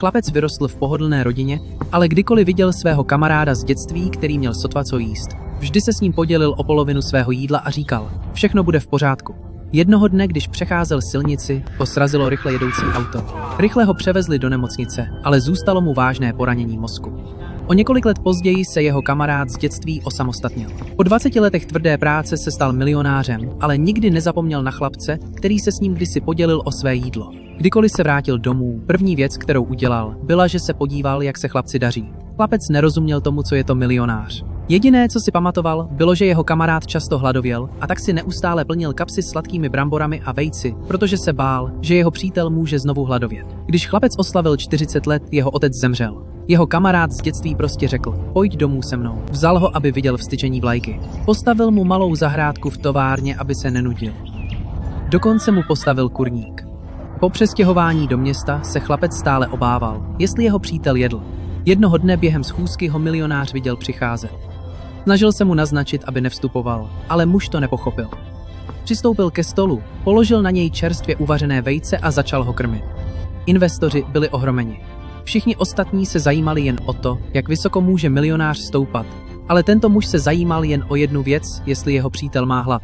Chlapec vyrostl v pohodlné rodině, ale kdykoliv viděl svého kamaráda z dětství, který měl sotva co jíst, vždy se s ním podělil o polovinu svého jídla a říkal, všechno bude v pořádku. Jednoho dne, když přecházel silnici, ho srazilo rychle jedoucí auto. Rychle ho převezli do nemocnice, ale zůstalo mu vážné poranění mozku. O několik let později se jeho kamarád z dětství osamostatnil. Po 20 letech tvrdé práce se stal milionářem, ale nikdy nezapomněl na chlapce, který se s ním kdysi podělil o své jídlo. Kdykoliv se vrátil domů, první věc, kterou udělal, byla, že se podíval, jak se chlapci daří. Chlapec nerozuměl tomu, co je to milionář. Jediné, co si pamatoval, bylo, že jeho kamarád často hladověl a tak si neustále plnil kapsy sladkými bramborami a vejci, protože se bál, že jeho přítel může znovu hladovět. Když chlapec oslavil 40 let, jeho otec zemřel. Jeho kamarád z dětství prostě řekl, pojď domů se mnou. Vzal ho, aby viděl vstyčení vlajky. Postavil mu malou zahrádku v továrně, aby se nenudil. Dokonce mu postavil kurník. Po přestěhování do města se chlapec stále obával, jestli jeho přítel jedl. Jednoho dne během schůzky ho milionář viděl přicházet. Snažil se mu naznačit, aby nevstupoval, ale muž to nepochopil. Přistoupil ke stolu, položil na něj čerstvě uvařené vejce a začal ho krmit. Investoři byli ohromeni. Všichni ostatní se zajímali jen o to, jak vysoko může milionář stoupat, ale tento muž se zajímal jen o jednu věc, jestli jeho přítel má hlad.